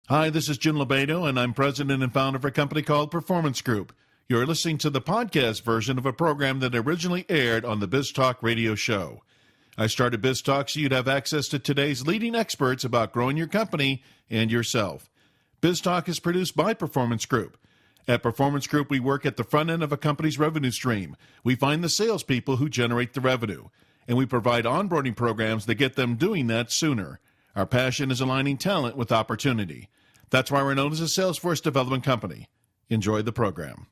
Hi, this is Jim Lobaito, and I'm president and founder of a company called Performance Group. You're listening to the podcast version of a program that originally aired on the BizTalk Radio Show. I started BizTalk so you'd have access to today's leading experts about growing your company and yourself. BizTalk is produced by Performance Group. At Performance Group, we work at the front end of a company's revenue stream. We find the salespeople who generate the revenue, and we provide onboarding programs that get them doing that sooner. Our passion is aligning talent with opportunity. That's why we're known as a Salesforce development company. Enjoy the program.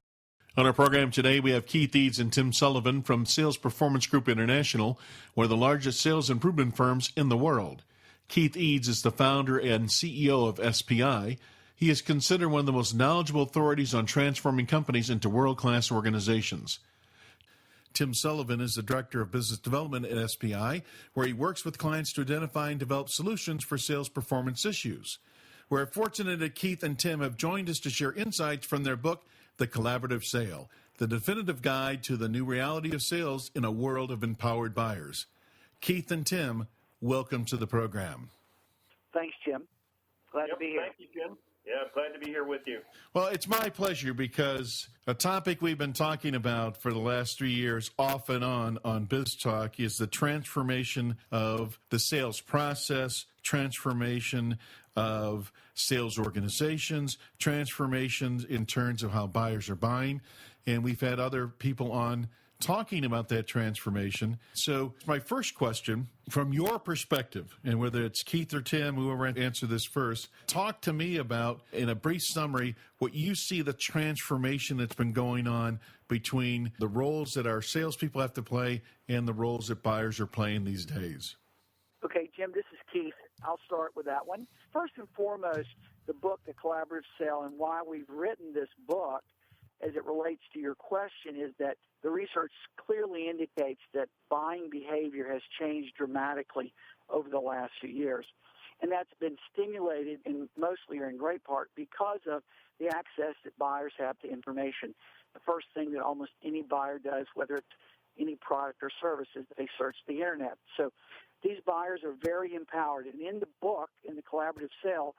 On our program today, we have Keith Eades and Tim Sullivan from Sales Performance Group International, one of the largest sales improvement firms in the world. Keith Eades is the founder and CEO of SPI. He is considered one of the most knowledgeable authorities on transforming companies into world-class organizations. Tim Sullivan is the Director of Business Development at SPI, where he works with clients to identify and develop solutions for sales performance issues. We're fortunate that Keith and Tim have joined us to share insights from their book, The Collaborative Sale, the definitive guide to the new reality of sales in a world of empowered buyers. Keith and Tim, welcome to the program. Thanks, Jim. Glad to be here. Thank you, Jim. Yeah, glad to be here with you. Well, it's my pleasure because a topic we've been talking about for the last 3 years off and on BizTalk is the transformation of the sales process, transformation of sales organizations, transformations in terms of how buyers are buying. And we've had other people on talking about that transformation. So my first question, from your perspective, and whether it's Keith or Tim, whoever answer this first, talk to me about, in a brief summary, what you see the transformation that's been going on between the roles that our salespeople have to play and the roles that buyers are playing these days. Okay, Jim, this is Keith. I'll start with that one. First and foremost, the book, The Collaborative Sale, and why we've written this book as it relates to your question is that the research clearly indicates that buying behavior has changed dramatically over the last few years. And that's been stimulated in mostly or in great part because of the access that buyers have to information. The first thing that almost any buyer does, whether it's any product or service, is they search the internet. So these buyers are very empowered. And in the book, in The Collaborative Sale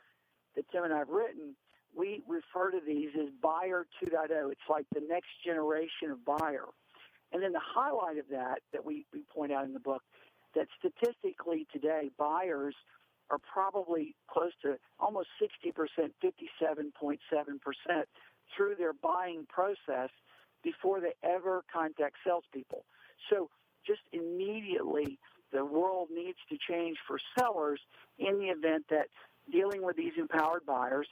that Tim and I have written, we refer to these as Buyer 2.0. It's like the next generation of buyer. And then the highlight of that we point out in the book, that statistically today, buyers are probably close to almost 60%, 57.7% through their buying process before they ever contact salespeople. So just immediately, the world needs to change for sellers in the event that dealing with these empowered buyers.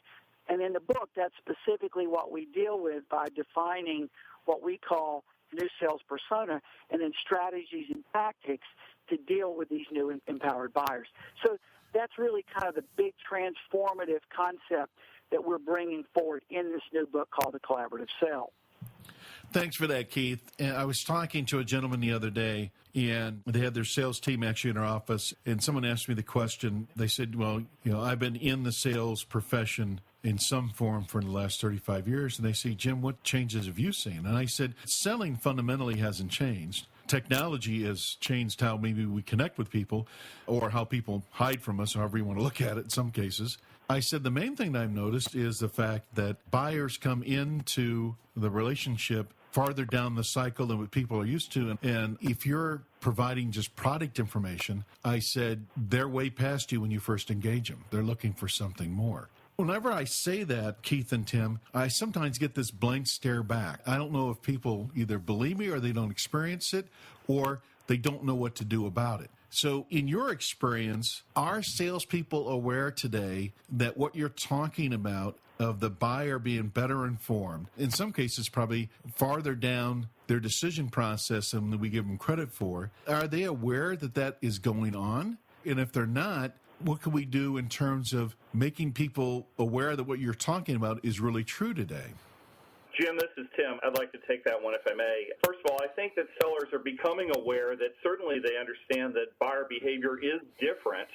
And in the book, that's specifically what we deal with by defining what we call new sales persona and then strategies and tactics to deal with these new empowered buyers. So that's really kind of the big transformative concept that we're bringing forward in this new book called The Collaborative Sale. Thanks for that, Keith. And I was talking to a gentleman the other day, and they had their sales team actually in our office, and someone asked me the question. They said, well, I've been in the sales profession in some form for the last 35 years. And they say, Jim, what changes have you seen? And I said, selling fundamentally hasn't changed. Technology has changed how maybe we connect with people or how people hide from us, however you want to look at it in some cases. I said the main thing that I've noticed is the fact that buyers come into the relationship farther down the cycle than what people are used to. And if you're providing just product information, I said, they're way past you when you first engage them. They're looking for something more. Whenever I say that, Keith and Tim, I sometimes get this blank stare back. I don't know if people either believe me or they don't experience it or they don't know what to do about it. So in your experience, are salespeople aware today that what you're talking about of the buyer being better informed, in some cases probably farther down their decision process than we give them credit for, are they aware that that is going on? And if they're not, what can we do in terms of making people aware that what you're talking about is really true today? Jim, this is Tim. I'd like to take that one if I may. First of all, I think that sellers are becoming aware that certainly they understand that buyer behavior is different.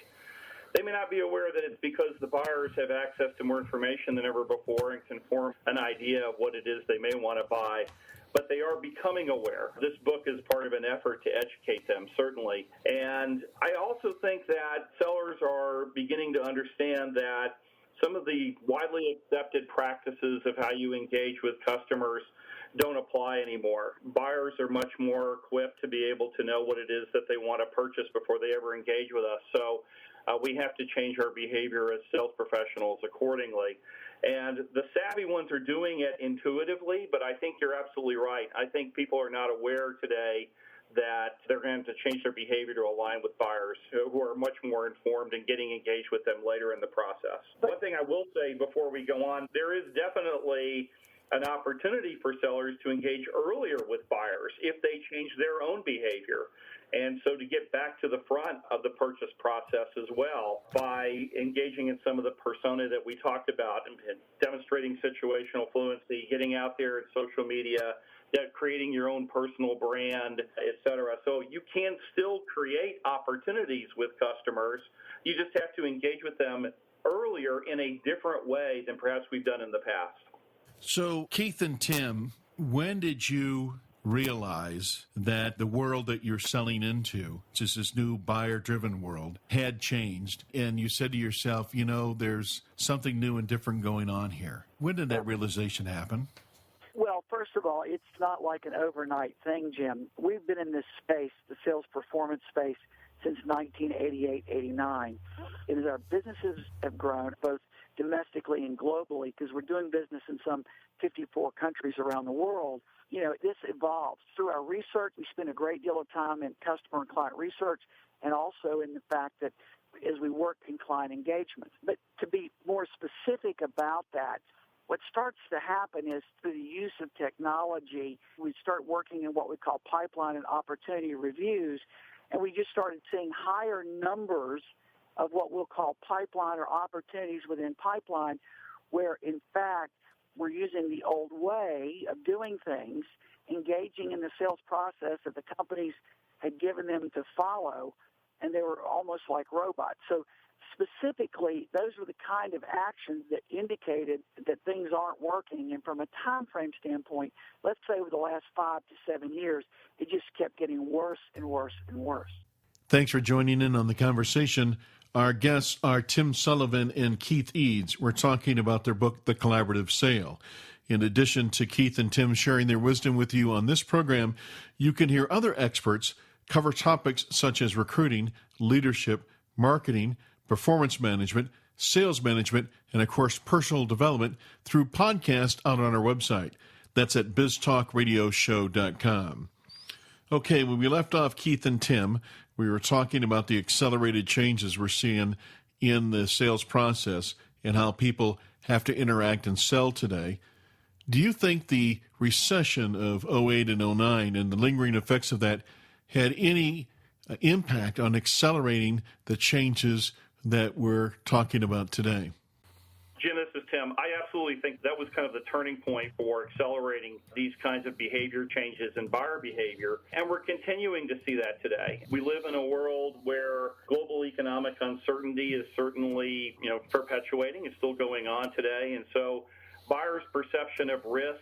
They may not be aware that it's because the buyers have access to more information than ever before and can form an idea of what it is they may want to buy, but they are becoming aware. This book is part of an effort to educate them, certainly. And I also think that sellers are beginning to understand that some of the widely accepted practices of how you engage with customers don't apply anymore. Buyers are much more equipped to be able to know what it is that they want to purchase before they ever engage with us. So we have to change our behavior as sales professionals accordingly. And the savvy ones are doing it intuitively, but I think you're absolutely right. I think people are not aware today that they're going to change their behavior to align with buyers who are much more informed and getting engaged with them later in the process. One thing I will say before we go on, there is definitely an opportunity for sellers to engage earlier with buyers if they change their own behavior. And so to get back to the front of the purchase process as well by engaging in some of the persona that we talked about and demonstrating situational fluency, getting out there in social media, creating your own personal brand, et cetera. So you can still create opportunities with customers. You just have to engage with them earlier in a different way than perhaps we've done in the past. So, Keith and Tim, when did you realize that the world that you're selling into, just this new buyer-driven world, had changed? And you said to yourself, you know, there's something new and different going on here. When did that realization happen? Well, first of all, it's not like an overnight thing, Jim. We've been in this space, the sales performance space, since 1988-89. And as our businesses have grown, both domestically and globally, because we're doing business in some 54 countries around the world, you know, this evolves. Through our research, we spend a great deal of time in customer and client research, and also in the fact that as we work in client engagement. But to be more specific about that, what starts to happen is through the use of technology, we start working in what we call pipeline and opportunity reviews, and we just started seeing higher numbers of what we'll call pipeline or opportunities within pipeline, where, in fact, we're using the old way of doing things, engaging in the sales process that the companies had given them to follow, and they were almost like robots. So specifically, those were the kind of actions that indicated that things aren't working. And from a time frame standpoint, let's say over the last 5 to 7 years, it just kept getting worse and worse and worse. Thanks for joining in on the conversation. Our guests are Tim Sullivan and Keith Eades. We're talking about their book, The Collaborative Sale. In addition to Keith and Tim sharing their wisdom with you on this program, you can hear other experts cover topics such as recruiting, leadership, marketing, performance management, sales management, and, of course, personal development through podcasts out on our website. That's at BizTalkRadioShow.com. Okay, when we left off Keith and Tim, we were talking about the accelerated changes we're seeing in the sales process and how people have to interact and sell today. Do you think the recession of 08 and 09 and the lingering effects of that had any impact on accelerating the changes that we're talking about today? Jim, this is Tim. I absolutely think that was kind of the turning point for accelerating these kinds of behavior changes in buyer behavior, and we're continuing to see that today. We live in a world where global economic uncertainty is certainly, perpetuating. It's still going on today, and so buyers' perception of risk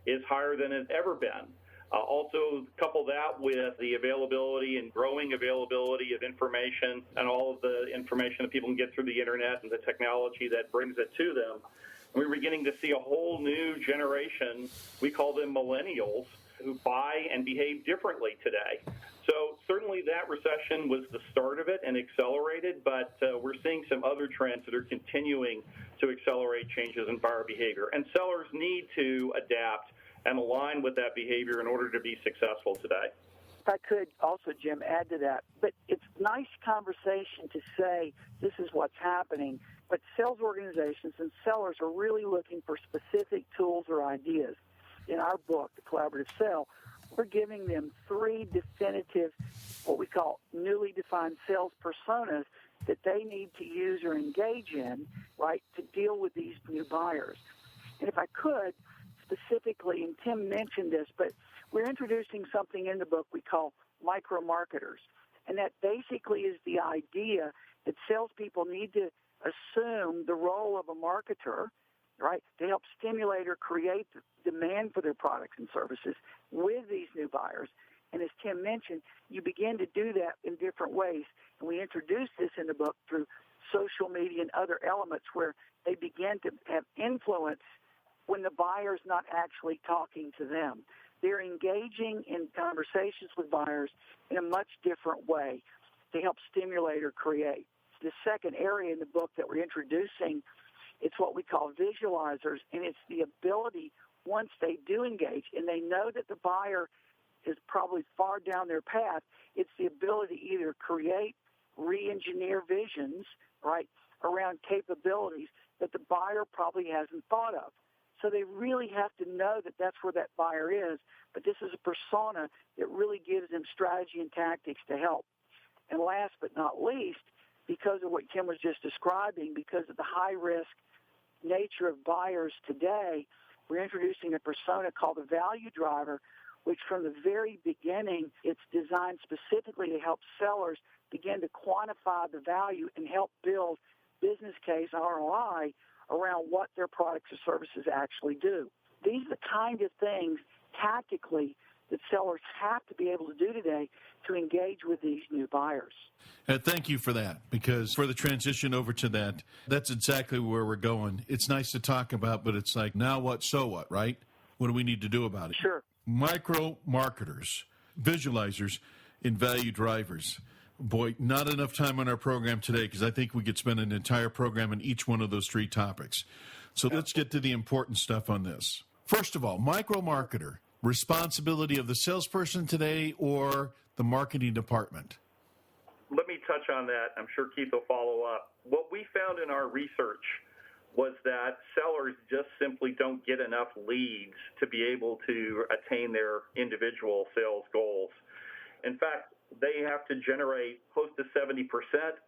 is higher than it's ever been. Also, couple that with the availability and growing availability of information and all of the information that people can get through the internet and the technology that brings it to them. We're beginning to see a whole new generation, we call them millennials, who buy and behave differently today. So certainly that recession was the start of it and accelerated, but we're seeing some other trends that are continuing to accelerate changes in buyer behavior. And sellers need to adapt and align with that behavior in order to be successful today. If I could also, Jim, add to that, but it's nice conversation to say this is what's happening, but sales organizations and sellers are really looking for specific tools or ideas. In our book, The Collaborative Sale, we're giving them 3 definitive, what we call newly defined sales personas that they need to use or engage in, right, to deal with these new buyers. And if I could, specifically, and Tim mentioned this, but we're introducing something in the book we call micro-marketers. And that basically is the idea that salespeople need to assume the role of a marketer, right, to help stimulate or create demand for their products and services with these new buyers. And as Tim mentioned, you begin to do that in different ways. And we introduce this in the book through social media and other elements where they begin to have influence when the buyer's not actually talking to them. They're engaging in conversations with buyers in a much different way to help stimulate or create. The second area in the book that we're introducing, it's what we call visualizers, and it's the ability, once they do engage and they know that the buyer is probably far down their path, it's the ability to either create, re-engineer visions, right, around capabilities that the buyer probably hasn't thought of. So they really have to know that that's where that buyer is, but this is a persona that really gives them strategy and tactics to help. And last but not least, because of what Kim was just describing, because of the high-risk nature of buyers today, we're introducing a persona called the value driver, which from the very beginning, it's designed specifically to help sellers begin to quantify the value and help build business case ROI around what their products or services actually do. These are the kind of things tactically that sellers have to be able to do today to engage with these new buyers. Thank you for that, because for the transition over to that, that's exactly where we're going. It's nice to talk about, but it's like, now what, so what, right? What do we need to do about it? Sure. Micro marketers, visualizers, and value drivers. Boy, not enough time on our program today, because I think we could spend an entire program on each one of those three topics. So let's get to the important stuff on this. First of all, micro marketer, responsibility of the salesperson today or the marketing department? Let me touch on that. I'm sure Keith will follow up. What we found in our research was that sellers just simply don't get enough leads to be able to attain their individual sales goals. In fact, they have to generate close to 70%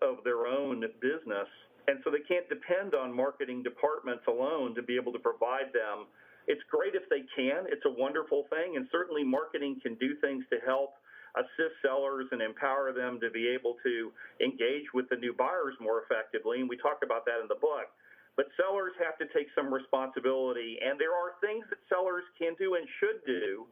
of their own business, and so they can't depend on marketing departments alone to be able to provide them. It's great if they can. It's a wonderful thing, and certainly marketing can do things to help assist sellers and empower them to be able to engage with the new buyers more effectively, and we talk about that in the book. But sellers have to take some responsibility, and there are things that sellers can do and should do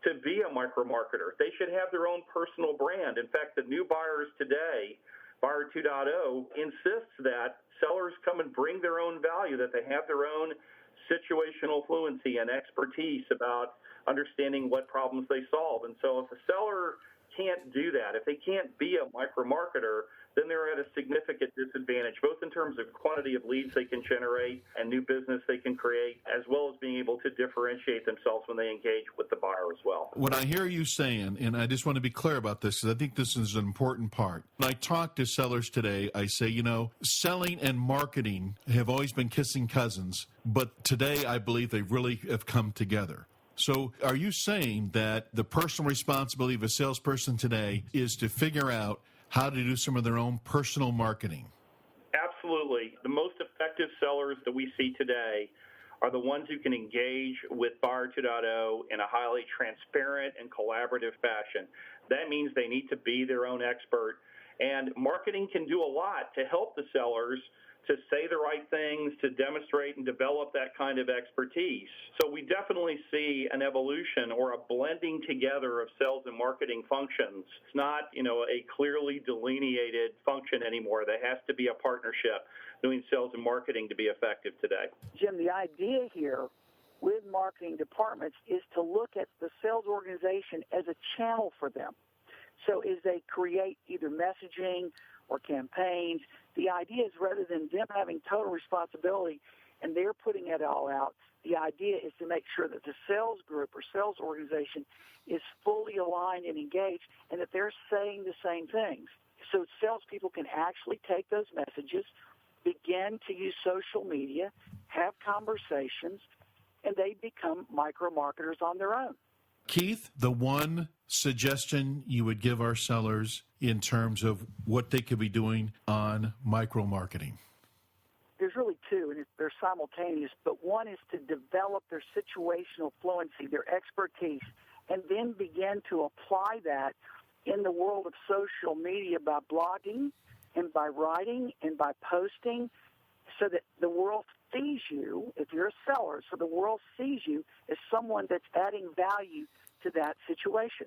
to be a micro-marketer. They should have their own personal brand. In fact, the new buyers today, Buyer 2.0, insists that sellers come and bring their own value, that they have their own situational fluency and expertise about understanding what problems they solve. And so if a seller can't do that, if they can't be a micro-marketer, then they're at a significant disadvantage, both in terms of quantity of leads they can generate and new business they can create, as well as being able to differentiate themselves when they engage with the buyer as well. What I hear you saying, and I just want to be clear about this, because I think this is an important part. When I talk to sellers today, I say, selling and marketing have always been kissing cousins, but today I believe they really have come together. So are you saying that the personal responsibility of a salesperson today is to figure out how to do some of their own personal marketing? Absolutely. The most effective sellers that we see today are the ones who can engage with Buyer 2.0 in a highly transparent and collaborative fashion. That means they need to be their own expert. And marketing can do a lot to help the sellers to say the right things, to demonstrate and develop that kind of expertise. So we definitely see an evolution or a blending together of sales and marketing functions. It's not, a clearly delineated function anymore. There has to be a partnership doing sales and marketing to be effective today. Jim, the idea here with marketing departments is to look at the sales organization as a channel for them. So as they create either messaging or campaigns, the idea is rather than them having total responsibility and they're putting it all out, the idea is to make sure that the sales group or sales organization is fully aligned and engaged and that they're saying the same things. So salespeople can actually take those messages, begin to use social media, have conversations, and they become micro-marketers on their own. Keith, the one suggestion you would give our sellers in terms of what they could be doing on micro-marketing? There's really two, and they're simultaneous, but one is to develop their situational fluency, their expertise, and then begin to apply that in the world of social media by blogging and by writing and by posting so that the world sees you, if you're a seller, so the world sees you as someone that's adding value to that situation.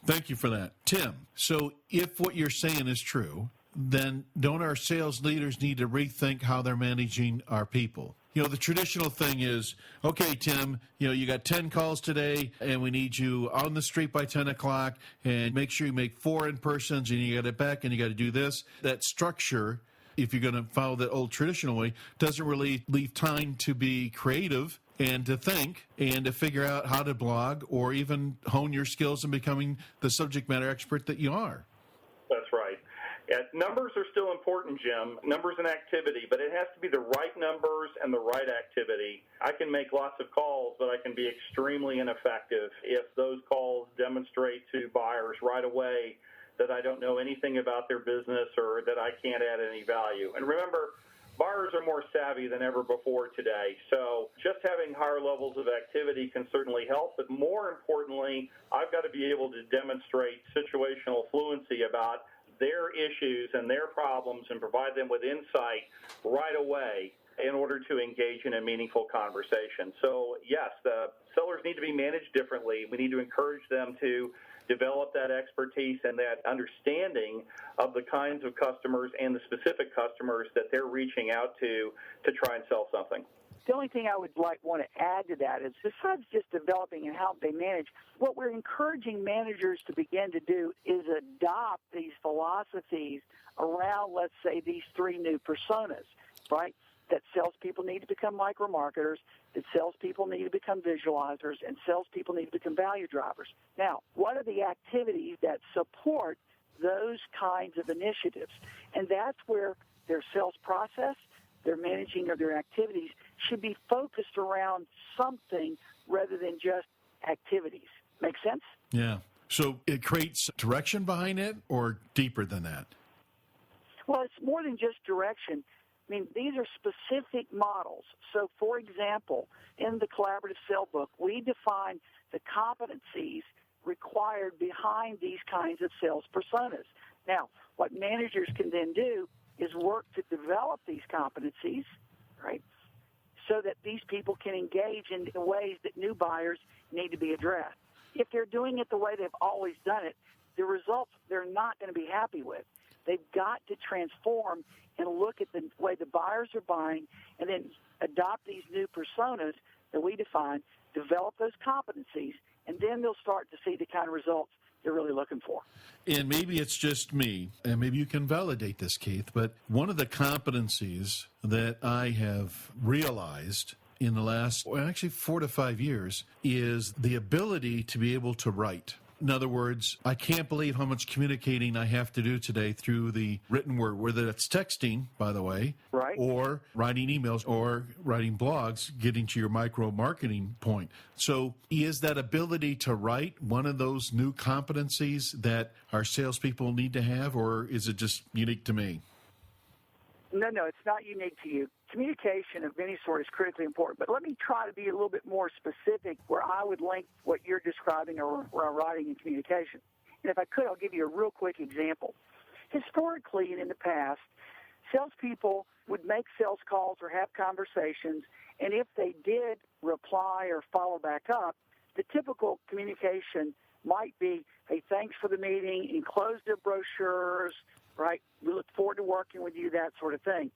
Thank you for that. Tim, so if what you're saying is true, then don't our sales leaders need to rethink how they're managing our people? The traditional thing is, okay, Tim, you got 10 calls today, and we need you on the street by 10 o'clock, and make sure you make 4 in-persons, and you got it back, and you got to do this. That structure, if you're going to follow the old traditional way, doesn't really leave time to be creative and to think and to figure out how to blog or even hone your skills in becoming the subject matter expert that you are. That's right. Yeah, numbers are still important, Jim, numbers and activity, but it has to be the right numbers and the right activity. I can make lots of calls, but I can be extremely ineffective if those calls demonstrate to buyers right away that I don't know anything about their business or that I can't add any value. And remember, buyers are more savvy than ever before today, so just having higher levels of activity can certainly help, but more importantly, I've got to be able to demonstrate situational fluency about their issues and their problems and provide them with insight right away in order to engage in a meaningful conversation. So, yes, the sellers need to be managed differently. We need to encourage them to develop that expertise and that understanding of the kinds of customers and the specific customers that they're reaching out to try and sell something. The only thing I would want to add to that is, besides just developing and how they manage, what we're encouraging managers to begin to do is adopt these philosophies around, let's say, these 3 new personas, right? That salespeople need to become micro-marketers, that salespeople need to become visualizers, and salespeople need to become value drivers. Now, what are the activities that support those kinds of initiatives? And that's where their sales process, their managing of their activities should be focused around something rather than just activities. Make sense? Yeah. So it creates direction behind it or deeper than that? Well, it's more than just direction. I mean, these are specific models. So, for example, in the Collaborative Sale book, we define the competencies required behind these kinds of sales personas. Now, what managers can then do is work to develop these competencies, right, so that these people can engage in ways that new buyers need to be addressed. If they're doing it the way they've always done it, the results they're not going to be happy with. They've got to transform and look at the way the buyers are buying and then adopt these new personas that we define, develop those competencies, and then they'll start to see the kind of results they're really looking for. And maybe it's just me, and maybe you can validate this, Keith, but one of the competencies that I have realized in the last, actually 4 to 5 years, is the ability to be able to write. In other words, I can't believe how much communicating I have to do today through the written word, whether it's texting, by the way, right, or writing emails or writing blogs, getting to your micro-marketing point. So is that ability to write one of those new competencies that our salespeople need to have, or is it just unique to me? No, it's not unique to you. Communication of any sort is critically important, but let me try to be a little bit more specific where I would link what you're describing around writing and communication. And if I could, I'll give you a real quick example. Historically and in the past, salespeople would make sales calls or have conversations, and if they did reply or follow back up, the typical communication might be, hey, thanks for the meeting, enclose the brochures, right? We look forward to working with you, that sort of thing.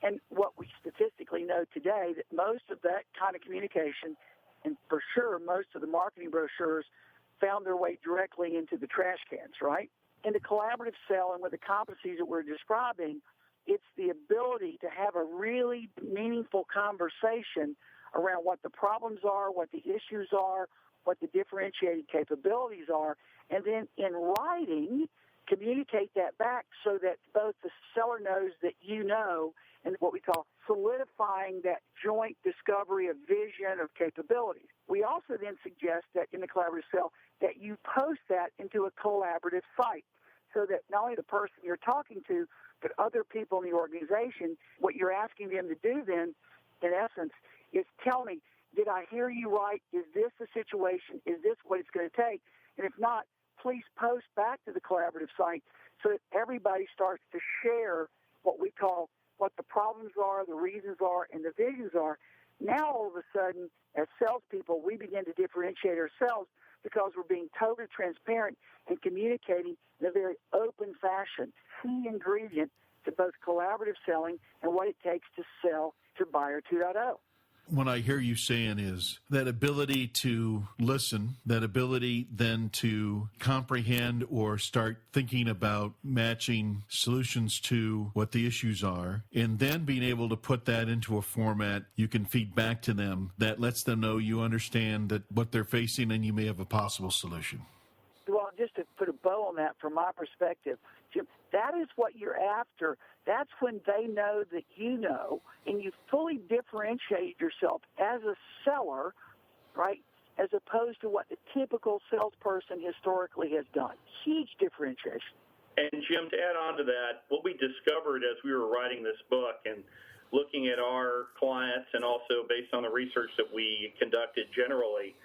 And what we statistically know today, that most of that kind of communication, and for sure most of the marketing brochures, found their way directly into the trash cans, right? In the collaborative sale and with the competencies that we're describing, it's the ability to have a really meaningful conversation around what the problems are, what the issues are, what the differentiating capabilities are, and then in writing, communicate that back so that both the seller knows that you know, and what we call solidifying that joint discovery of vision, of capabilities. We also then suggest that in the collaborative sale that you post that into a collaborative site so that not only the person you're talking to, but other people in the organization, what you're asking them to do then, in essence, is tell me, did I hear you right? Is this the situation? Is this what it's going to take? And if not, please post back to the collaborative site so that everybody starts to share what we call what the problems are, the reasons are, and the visions are, Now, all of a sudden, as salespeople, we begin to differentiate ourselves because we're being totally transparent and communicating in a very open fashion. Key ingredient to both collaborative selling and what it takes to sell to Buyer 2.0. What I hear you saying is that ability to listen, that ability then to comprehend or start thinking about matching solutions to what the issues are, and then being able to put that into a format you can feed back to them that lets them know you understand that what they're facing and you may have a possible solution. Well, just to put a bow on that from my perspective, Jim, that is what you're after. That's when they know that you know, and you fully differentiate yourself as a seller, right, as opposed to what the typical salesperson historically has done. Huge differentiation. And, Jim, to add on to that, what we discovered as we were writing this book and looking at our clients and also based on the research that we conducted generally,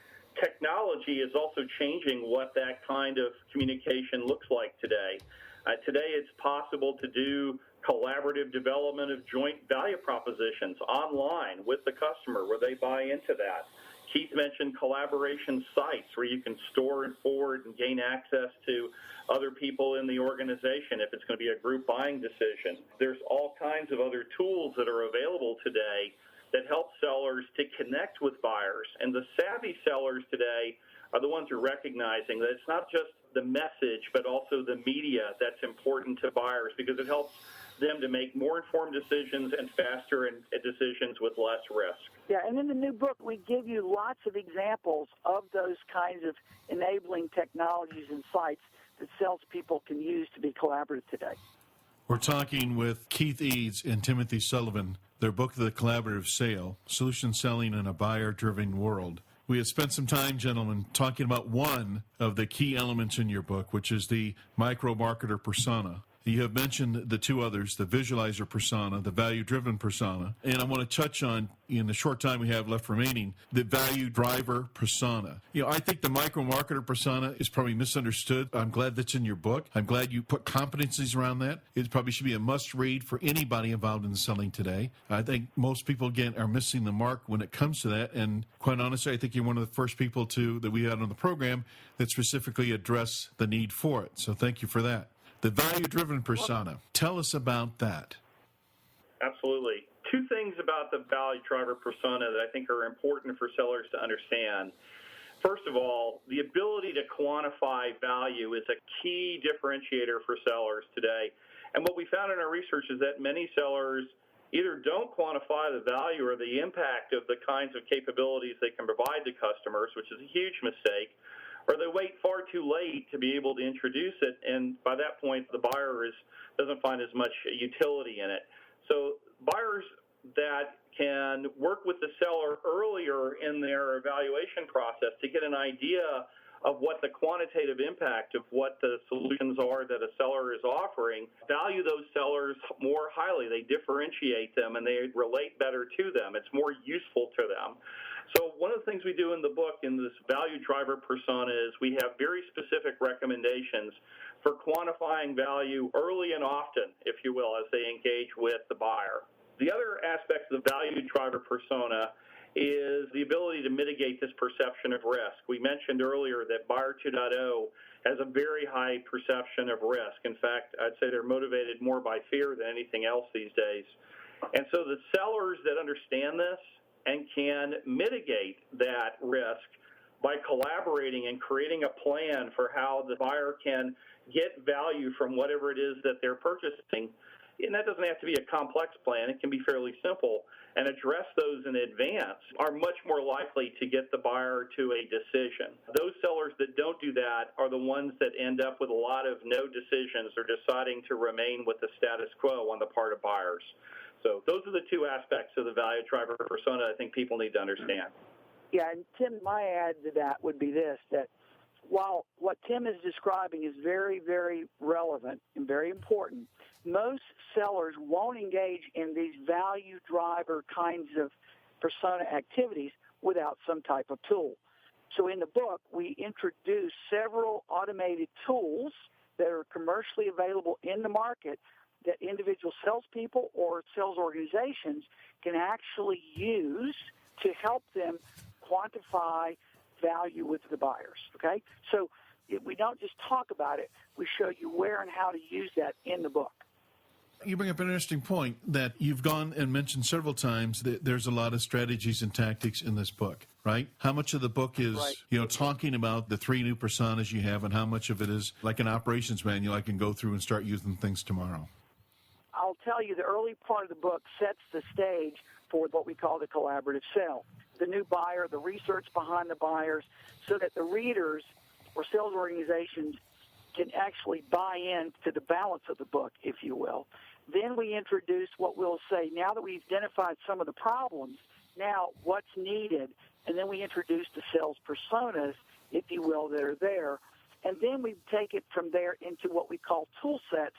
technology is also changing what that kind of communication looks like today. Today, it's possible to do collaborative development of joint value propositions online with the customer where they buy into that. Keith mentioned collaboration sites where you can store and forward and gain access to other people in the organization if it's going to be a group buying decision. There's all kinds of other tools that are available today that help sellers to connect with buyers. And the savvy sellers today are the ones who are recognizing that it's not just the message, but also the media that's important to buyers because it helps them to make more informed decisions and faster decisions with less risk. Yeah, and in the new book, we give you lots of examples of those kinds of enabling technologies and sites that salespeople can use to be collaborative today. We're talking with Keith Eades and Timothy Sullivan, their book, The Collaborative Sale, Solution Selling in a Buyer-Driven World. We have spent some time, gentlemen, talking about one of the key elements in your book, which is the micro-marketer persona. You have mentioned the two others, the visualizer persona, the value-driven persona, and I want to touch on, in the short time we have left remaining, the value driver persona. I think the micro-marketer persona is probably misunderstood. I'm glad that's in your book. I'm glad you put competencies around that. It probably should be a must-read for anybody involved in selling today. I think most people, again, are missing the mark when it comes to that, and quite honestly, I think you're one of the first people that we had on the program that specifically address the need for it. So thank you for that. The value-driven persona. Tell us about that. Absolutely. Two things about the value driver persona that I think are important for sellers to understand. First of all, the ability to quantify value is a key differentiator for sellers today. And what we found in our research is that many sellers either don't quantify the value or the impact of the kinds of capabilities they can provide to customers, which is a huge mistake, or they wait far too late to be able to introduce it, and by that point, the buyer doesn't find as much utility in it. So buyers that can work with the seller earlier in their evaluation process to get an idea of what the quantitative impact of what the solutions are that a seller is offering, value those sellers more highly. They differentiate them, and they relate better to them. It's more useful to them. So one of the things we do in the book in this value driver persona is we have very specific recommendations for quantifying value early and often, if you will, as they engage with the buyer. The other aspect of the value driver persona is the ability to mitigate this perception of risk. We mentioned earlier that Buyer 2.0 has a very high perception of risk. In fact, I'd say they're motivated more by fear than anything else these days. And so the sellers that understand this and can mitigate that risk by collaborating and creating a plan for how the buyer can get value from whatever it is that they're purchasing. And that doesn't have to be a complex plan. It can be fairly simple. And address those in advance are much more likely to get the buyer to a decision. Those sellers that don't do that are the ones that end up with a lot of no decisions or deciding to remain with the status quo on the part of buyers. So those are the two aspects of the value driver persona I think people need to understand. Yeah, and Tim, my add to that would be this, that while what Tim is describing is very, very relevant and very important, most sellers won't engage in these value driver kinds of persona activities without some type of tool. So in the book, we introduce several automated tools that are commercially available in the market that individual salespeople or sales organizations can actually use to help them quantify value with the buyers, okay? So we don't just talk about it. We show you where and how to use that in the book. You bring up an interesting point that you've gone and mentioned several times that there's a lot of strategies and tactics in this book, right? How much of the book is, right, talking about the 3 new personas you have, and how much of it is like an operations manual I can go through and start using things tomorrow? I'll tell you, the early part of the book sets the stage for what we call the collaborative sale. The new buyer, the research behind the buyers, so that the readers or sales organizations can actually buy in to the balance of the book, if you will. Then we introduce what we'll say, now that we've identified some of the problems, now what's needed, and then we introduce the sales personas, if you will, that are there. And then we take it from there into what we call tool sets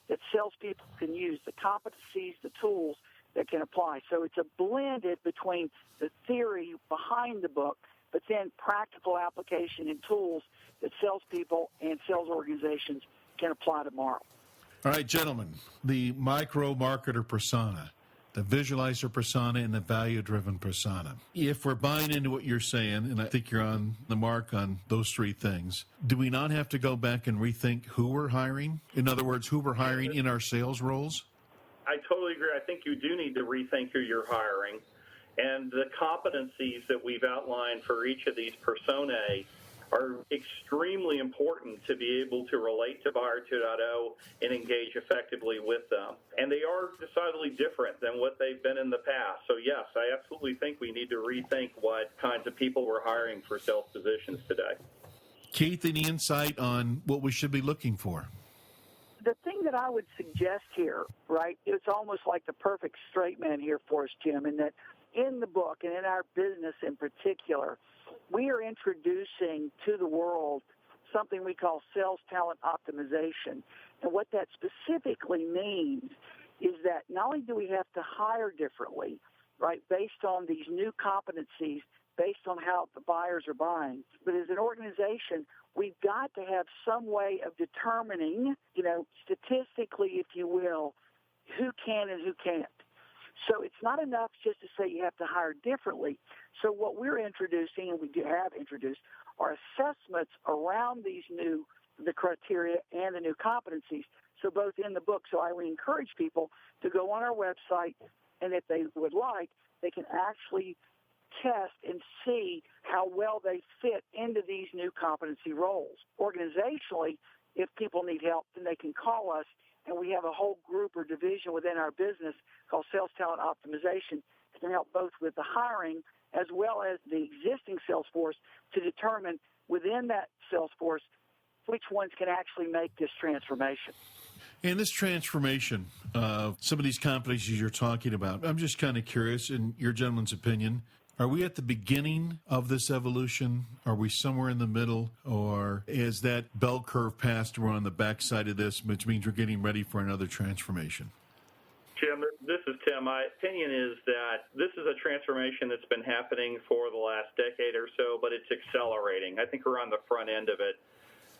that salespeople can use, the competencies, the tools that can apply. So it's a blended between the theory behind the book, but then practical application and tools that salespeople and sales organizations can apply tomorrow. All right, gentlemen, the micro-marketer persona, the visualizer persona, and the value-driven persona. If we're buying into what you're saying, and I think you're on the mark on those 3 things, do we not have to go back and rethink who we're hiring? In other words, who we're hiring in our sales roles? I totally agree. I think you do need to rethink who you're hiring. And the competencies that we've outlined for each of these personae are extremely important to be able to relate to Buyer 2.0 and engage effectively with them. And they are decidedly different than what they've been in the past. So, yes, I absolutely think we need to rethink what kinds of people we're hiring for sales positions today. Keith, any insight on what we should be looking for? The thing that I would suggest here, right, it's almost like the perfect straight man here for us, Jim, in that in the book and in our business in particular, we are introducing to the world something we call sales talent optimization. And what that specifically means is that not only do we have to hire differently, right, based on these new competencies, based on how the buyers are buying, but as an organization, we've got to have some way of determining, statistically, if you will, who can and who can't. So it's not enough just to say you have to hire differently. So what we're introducing, and we have introduced, are assessments around the criteria and the new competencies. So both in the book, so I would encourage people to go on our website, and if they would like, they can actually test and see how well they fit into these new competency roles. Organizationally, if people need help, then they can call us, and we have a whole group or division within our business called Sales Talent Optimization that can help both with the hiring as well as the existing sales force to determine within that sales force which ones can actually make this transformation. In this transformation of some of these competencies you're talking about, I'm just kind of curious, in your gentleman's opinion, are we at the beginning of this evolution? Are we somewhere in the middle? Or is that bell curve passed, we're on the backside of this, which means we're getting ready for another transformation? Jim, this is Tim. My opinion is that this is a transformation that's been happening for the last decade or so, but it's accelerating. I think we're on the front end of it.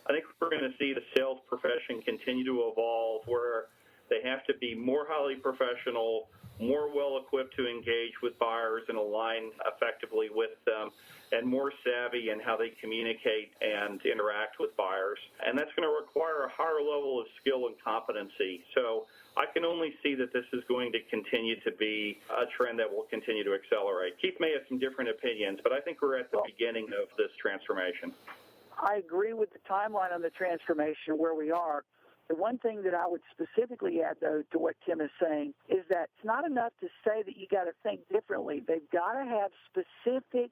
I think we're going to see the sales profession continue to evolve where they have to be more highly professional, more well-equipped to engage with buyers and align effectively with them, and more savvy in how they communicate and interact with buyers. And that's going to require a higher level of skill and competency. So I can only see that this is going to continue to be a trend that will continue to accelerate. Keith may have some different opinions, but I think we're at the beginning of this transformation. I agree with the timeline on the transformation where we are. The one thing that I would specifically add, though, to what Tim is saying is that it's not enough to say that you got to think differently. They've got to have specific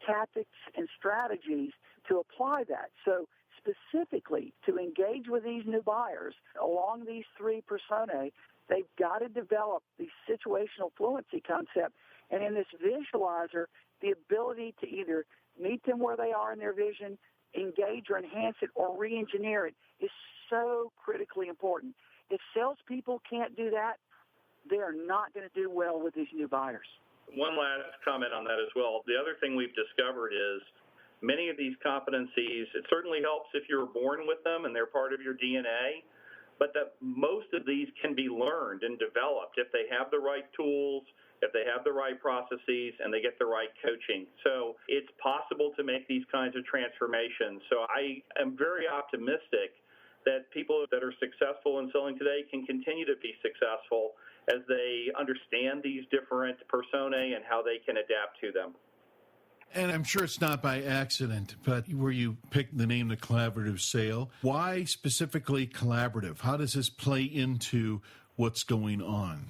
tactics and strategies to apply that. So specifically, to engage with these new buyers along these 3 personae, they've got to develop the situational fluency concept. And in this visualizer, the ability to either meet them where they are in their vision, engage or enhance it, or re-engineer it is so critically important. If salespeople can't do that, they are not going to do well with these new buyers. One last comment on that as well. The other thing we've discovered is many of these competencies, it certainly helps if you're born with them and they're part of your DNA, but that most of these can be learned and developed if they have the right tools, if they have the right processes and they get the right coaching. So it's possible to make these kinds of transformations. So I am very optimistic that people that are successful in selling today can continue to be successful as they understand these different personae and how they can adapt to them. And I'm sure it's not by accident, but where you picked the name The Collaborative Sale, why specifically collaborative? How does this play into what's going on?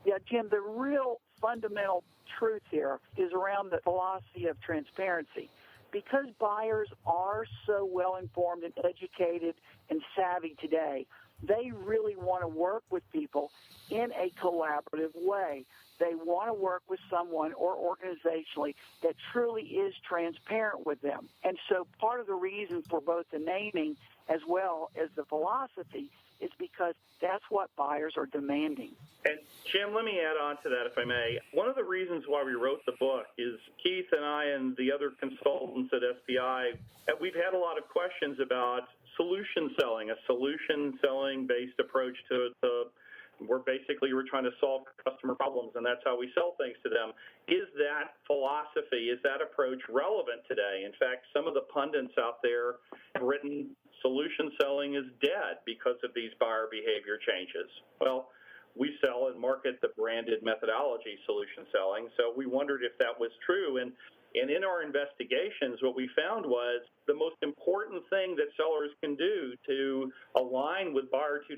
Yeah, Jim, the real fundamental truth here is around the philosophy of transparency. Because buyers are so well informed and educated and savvy today, they really want to work with people in a collaborative way. They want to work with someone or organizationally that truly is transparent with them. And so part of the reason for both the naming as well as the philosophy is because that's what buyers are demanding. And Jim, let me add on to that, if I may. One of the reasons why we wrote the book is Keith and I and the other consultants at SPI, we've had a lot of questions about solution selling, a solution selling based approach to we're trying to solve customer problems, and that's how we sell things to them. Is that philosophy, is that approach relevant today? In fact, some of the pundits out there have written solution selling is dead because of these buyer behavior changes. Well, we sell and market the branded methodology solution selling, so we wondered if that was true. And in our investigations, what we found was the most important thing that sellers can do to align with Buyer 2.0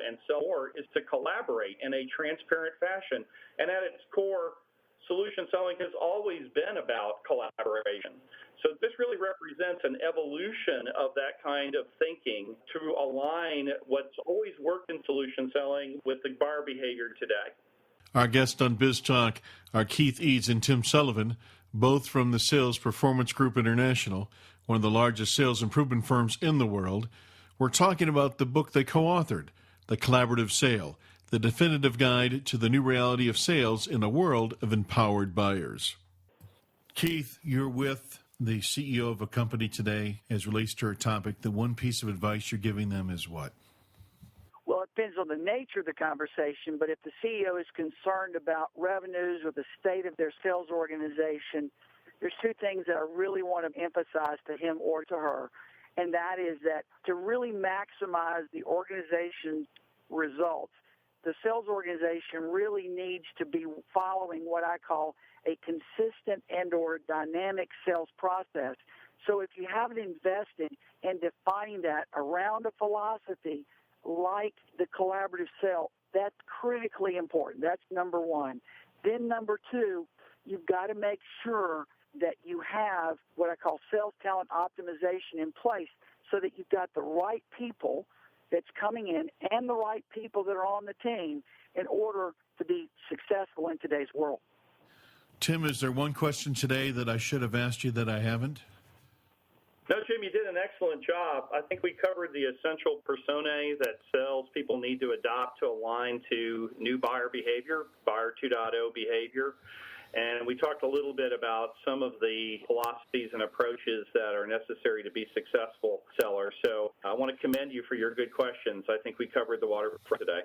and sell more is to collaborate in a transparent fashion. And at its core, solution selling has always been about collaboration. So this really represents an evolution of that kind of thinking to align what's always worked in solution selling with the buyer behavior today. Our guests on BizTalk are Keith Eades and Tim Sullivan, both from the Sales Performance Group International, one of the largest sales improvement firms in the world. We're talking about the book they co-authored, The Collaborative Sale, the definitive guide to the new reality of sales in a world of empowered buyers. Keith, you're with the CEO of a company today as relates to our topic. The one piece of advice you're giving them is what? Well, it depends on the nature of the conversation, but if the CEO is concerned about revenues or the state of their sales organization, there's two things that I really want to emphasize to him or to her, and that is that to really maximize the organization's results, the sales organization really needs to be following what I call a consistent and or dynamic sales process. So if you haven't invested in defining that around a philosophy like the collaborative sale, that's critically important. That's number one. Then number two, you've got to make sure that you have what I call sales talent optimization in place so that you've got the right people that's coming in and the right people that are on the team in order to be successful in today's world. Tim, is there one question today that I should have asked you that I haven't? No, Jim, you did an excellent job. I think we covered the essential personae that salespeople need to adopt to align to new buyer behavior, Buyer 2.0 behavior. And we talked a little bit about some of the philosophies and approaches that are necessary to be successful sellers. So I want to commend you for your good questions. I think we covered the waterfront today.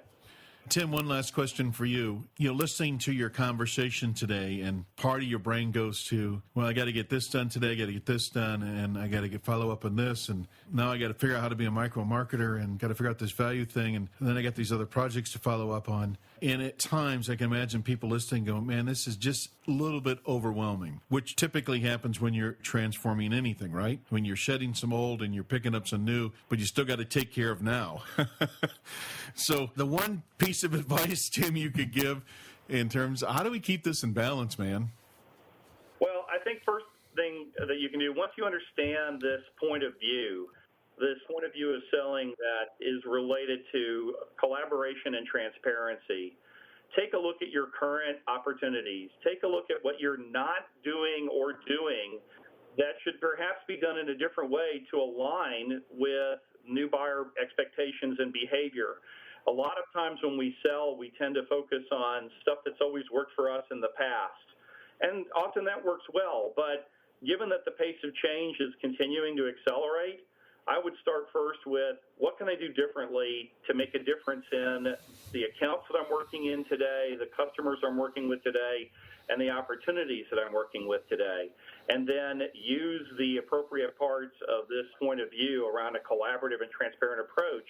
Tim, one last question for you. Listening to your conversation today, and part of your brain goes to, well, I got to get this done today, I got to get this done, and I got to follow up on this, and now I got to figure out how to be a micro marketer, and got to figure out this value thing, and then I got these other projects to follow up on. And at times, I can imagine people listening going, man, this is just a little bit overwhelming, which typically happens when you're transforming anything, right? When you're shedding some old and you're picking up some new, but you still got to take care of now. So the one piece of advice, Tim, you could give in terms of how do we keep this in balance, man? Well, I think first thing that you can do, once you understand this point of view of selling that is related to collaboration and transparency, take a look at your current opportunities. Take a look at what you're not doing or doing that should perhaps be done in a different way to align with new buyer expectations and behavior. A lot of times when we sell, we tend to focus on stuff that's always worked for us in the past. And often that works well, but given that the pace of change is continuing to accelerate, I would start first with what can I do differently to make a difference in the accounts that I'm working in today, the customers I'm working with today, and the opportunities that I'm working with today. And then use the appropriate parts of this point of view around a collaborative and transparent approach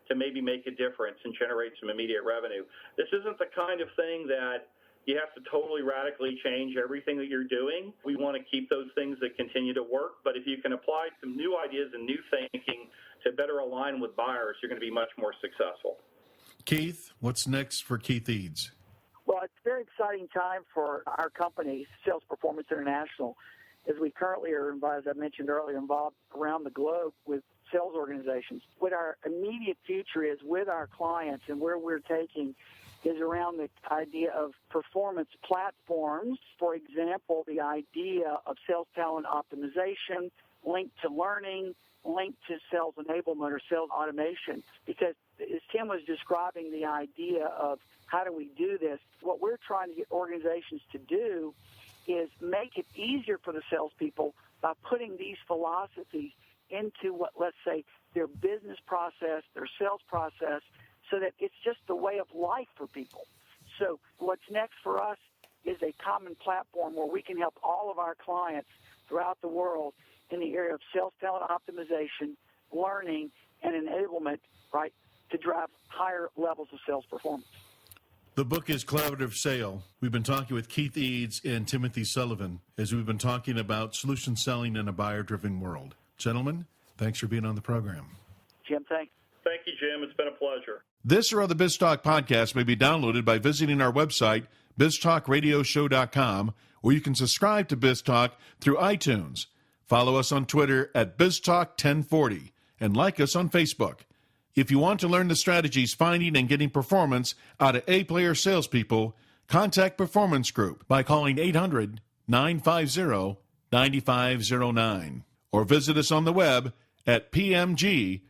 to maybe make a difference and generate some immediate revenue. This isn't the kind of thing that you have to totally radically change everything that you're doing. We want to keep those things that continue to work, but if you can apply some new ideas and new thinking to better align with buyers, you're going to be much more successful. Keith, what's next for Keith Eades? Well, it's a very exciting time for our company, Sales Performance International, as we currently are, as I mentioned earlier, involved around the globe with sales organizations. What our immediate future is with our clients and where we're taking is around the idea of performance platforms. For example, the idea of sales talent optimization linked to learning, linked to sales enablement or sales automation. Because as Tim was describing the idea of how do we do this, what we're trying to get organizations to do is make it easier for the salespeople by putting these philosophies into what, let's say, their business process, their sales process, so that it's just the way of life for people. So what's next for us is a common platform where we can help all of our clients throughout the world in the area of sales talent optimization, learning, and enablement, right, to drive higher levels of sales performance. The book is Collaborative Sale. We've been talking with Keith Eades and Timothy Sullivan as we've been talking about solution selling in a buyer-driven world. Gentlemen, thanks for being on the program. Jim, thanks. Thank you, Jim. It's been a pleasure. This or other BizTalk podcasts may be downloaded by visiting our website, BizTalkRadioShow.com, or you can subscribe to BizTalk through iTunes. Follow us on Twitter at BizTalk1040 and like us on Facebook. If you want to learn the strategies finding and getting performance out of A-player salespeople, contact Performance Group by calling 800-950-9509 or visit us on the web at pmgllc.net.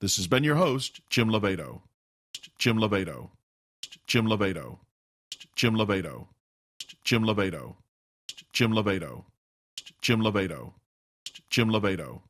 This has been your host, Jim Lobaito. Jim Lobaito. Jim Lobaito. Jim Lobaito. Jim Lobaito. Jim Lobaito. Jim Lobaito. Jim Lobaito.